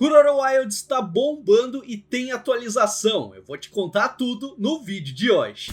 Kuroro Wild está bombando e tem atualização. Eu vou te contar tudo no vídeo de hoje.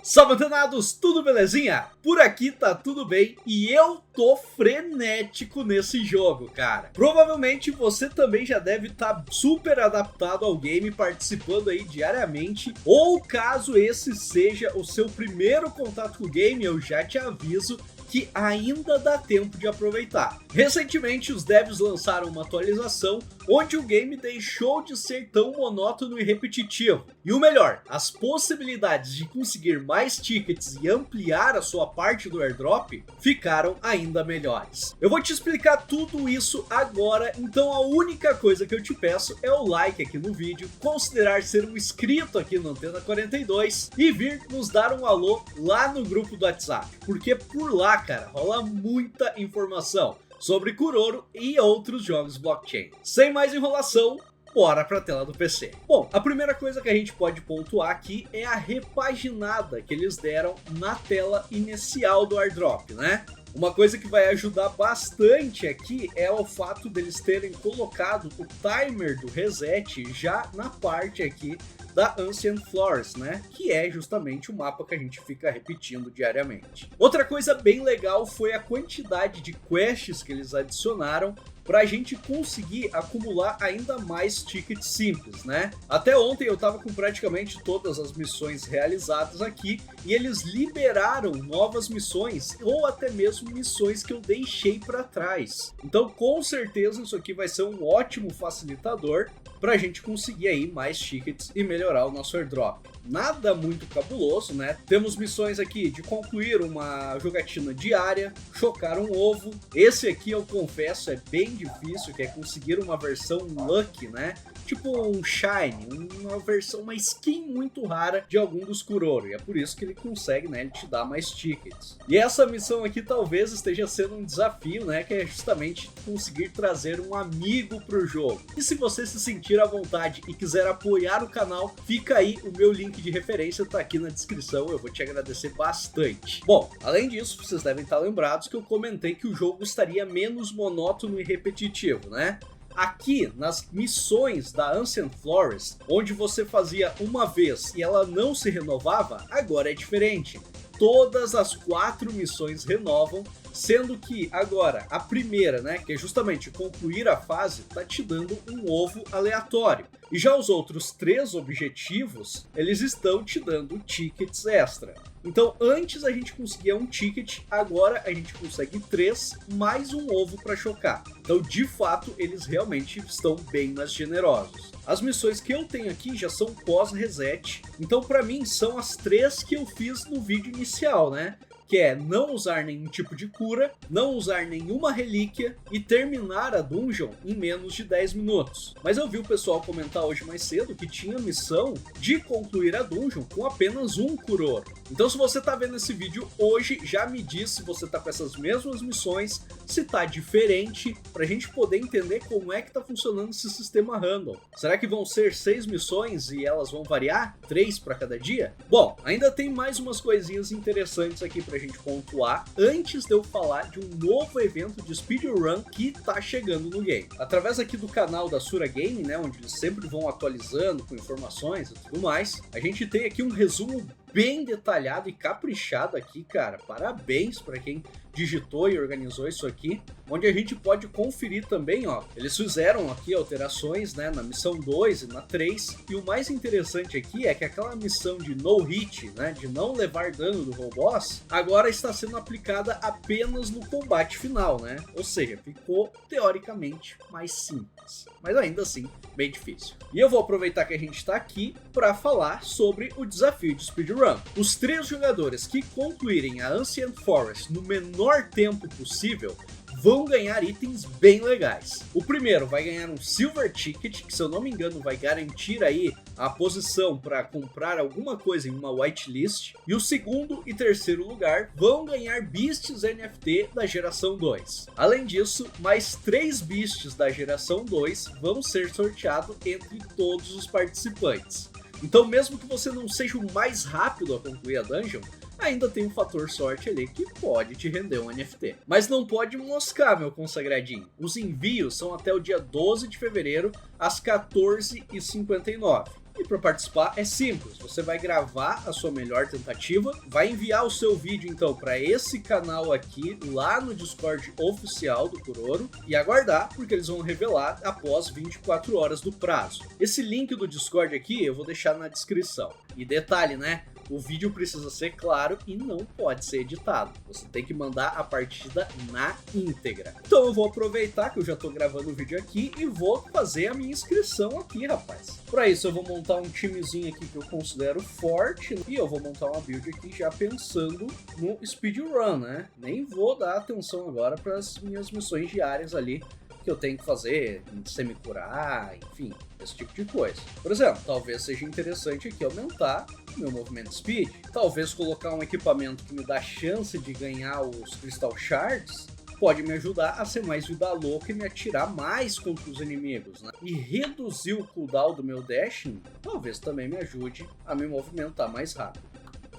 Salve antenados, tudo belezinha? Por aqui tá tudo bem e eu tô frenético nesse jogo, cara. Provavelmente você também já deve estar super adaptado ao game, participando aí diariamente, ou caso esse seja o seu primeiro contato com o game, eu já te aviso que ainda dá tempo de aproveitar. Recentemente os devs lançaram uma atualização onde o game deixou de ser tão monótono e repetitivo. E o melhor, as possibilidades de conseguir mais tickets e ampliar a sua parte do airdrop ficaram ainda melhores. Eu vou te explicar tudo isso agora, então a única coisa que eu te peço é o like aqui no vídeo, considerar ser um inscrito aqui no Antena 42 e vir nos dar um alô lá no grupo do WhatsApp, porque por lá, cara, rola muita informação sobre Kuroro e outros jogos blockchain. Sem mais enrolação, bora pra tela do PC. Bom, a primeira coisa que a gente pode pontuar aqui é a repaginada que eles deram na tela inicial do airdrop, né? Uma coisa que vai ajudar bastante aqui é o fato deles terem colocado o timer do reset já na parte aqui da Ancient Forest, né? Que é justamente o mapa que a gente fica repetindo diariamente. Outra coisa bem legal foi a quantidade de quests que eles adicionaram para a gente conseguir acumular ainda mais tickets simples, né? Até ontem eu tava com praticamente todas as missões realizadas aqui e eles liberaram novas missões ou até mesmo missões que eu deixei para trás. Então com certeza isso aqui vai ser um ótimo facilitador para a gente conseguir aí mais tickets e melhorar o nosso airdrop. Nada muito cabuloso, né? Temos missões aqui de concluir uma jogatina diária, chocar um ovo. Esse aqui eu confesso é bem difícil, que é conseguir uma versão Lucky, né? Tipo um Shine, uma versão, uma skin muito rara de algum dos Kuroro. E é por isso que ele consegue, né? Ele te dá mais tickets. E essa missão aqui talvez esteja sendo um desafio, né? Que é justamente conseguir trazer um amigo pro jogo. E se você se sentir à vontade e quiser apoiar o canal, fica aí o meu link de referência, tá aqui na descrição, eu vou te agradecer bastante. Bom, além disso, vocês devem estar lembrados que eu comentei que o jogo estaria menos monótono e repetitivo, né? Aqui, nas missões da Ancient Forest, onde você fazia uma vez e ela não se renovava, agora é diferente. Todas as 4 missões renovam, sendo que agora a primeira, né, que é justamente concluir a fase, tá te dando um ovo aleatório. E já os outros 3 objetivos, eles estão te dando tickets extra. Então antes a gente conseguia um ticket, agora a gente consegue 3 mais um ovo para chocar. Então de fato eles realmente estão bem mais generosos. As missões que eu tenho aqui já são pós-reset, então para mim são as 3 que eu fiz no vídeo inicial, né? Que é não usar nenhum tipo de cura, não usar nenhuma relíquia e terminar a dungeon em menos de 10 minutos. Mas eu vi o pessoal comentar hoje mais cedo que tinha missão de concluir a dungeon com apenas um Kuroro. Então se você tá vendo esse vídeo hoje, já me diz se você tá com essas mesmas missões, se tá diferente, pra gente poder entender como é que tá funcionando esse sistema random. Será que vão ser 6 missões e elas vão variar? 3 para cada dia? Bom, ainda tem mais umas coisinhas interessantes aqui pra gente pontuar antes de eu falar de um novo evento de speedrun que tá chegando no game. Através aqui do canal da Sura Game, né, onde eles sempre vão atualizando com informações e tudo mais, a gente tem aqui um resumo bem detalhado e caprichado aqui, cara. Parabéns para quem digitou e organizou isso aqui, onde a gente pode conferir também, ó. Eles fizeram aqui alterações, né, na missão 2 e na 3, e o mais interessante aqui é que aquela missão de no hit, né, de não levar dano do Roboss, agora está sendo aplicada apenas no combate final, né? Ou seja, ficou teoricamente mais simples, mas ainda assim bem difícil. E eu vou aproveitar que a gente está aqui para falar sobre o desafio de speedrun. Os 3 jogadores que concluírem a Ancient Forest no menor tempo possível vão ganhar itens bem legais. O primeiro vai ganhar um Silver Ticket, que se eu não me engano vai garantir aí a posição para comprar alguma coisa em uma whitelist. E o segundo e terceiro lugar vão ganhar Beasts NFT da geração 2. Além disso, mais 3 Beasts da geração 2 vão ser sorteados entre todos os participantes. Então mesmo que você não seja o mais rápido a concluir a dungeon, ainda tem um fator sorte ali que pode te render um NFT. Mas não pode moscar, meu consagradinho. Os envios são até o dia 12 de fevereiro, às 14h59. E para participar é simples, você vai gravar a sua melhor tentativa, vai enviar o seu vídeo então para esse canal aqui, lá no Discord oficial do Kuroro, e aguardar, porque eles vão revelar após 24 horas do prazo. Esse link do Discord aqui eu vou deixar na descrição. E detalhe, né? O vídeo precisa ser claro e não pode ser editado. Você tem que mandar a partida na íntegra. Então eu vou aproveitar que eu já tô gravando o vídeo aqui e vou fazer a minha inscrição aqui, rapaz. Para isso eu vou montar um timezinho aqui que eu considero forte e eu vou montar uma build aqui já pensando no speedrun, né? Nem vou dar atenção agora para as minhas missões diárias ali que eu tenho que fazer, semi-curar, enfim, esse tipo de coisa. Por exemplo, talvez seja interessante aqui aumentar meu movimento speed, talvez colocar um equipamento que me dá chance de ganhar os Crystal Shards, pode me ajudar a ser mais vida louca e me atirar mais contra os inimigos, né? E reduzir o cooldown do meu dashing, talvez também me ajude a me movimentar mais rápido.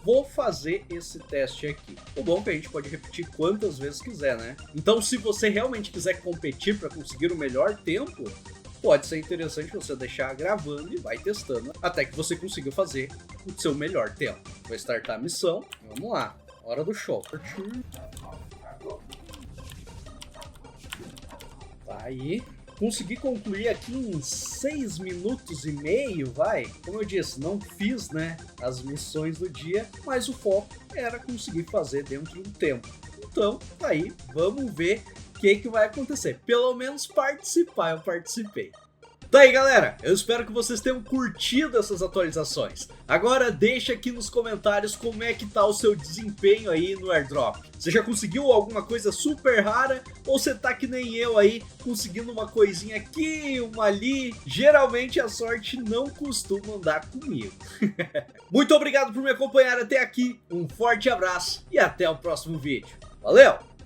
Vou fazer esse teste aqui. O bom é que a gente pode repetir quantas vezes quiser, né? Então, se você realmente quiser competir para conseguir o melhor tempo, pode ser interessante você deixar gravando e vai testando até que você consiga fazer o seu melhor tempo. Vou startar a missão. Vamos lá. Hora do show. Tá aí. Consegui concluir aqui em 6 minutos e meio, vai. Como eu disse, não fiz, né, as missões do dia, mas o foco era conseguir fazer dentro do tempo. Então, tá aí, vamos ver o que vai acontecer. Pelo menos participar, eu participei. Tá aí, galera, eu espero que vocês tenham curtido essas atualizações. Agora deixa aqui nos comentários como é que tá o seu desempenho aí no airdrop. Você já conseguiu alguma coisa super rara ou você tá que nem eu aí, conseguindo uma coisinha aqui, uma ali? Geralmente a sorte não costuma andar comigo. Muito obrigado por me acompanhar até aqui, um forte abraço e até o próximo vídeo. Valeu!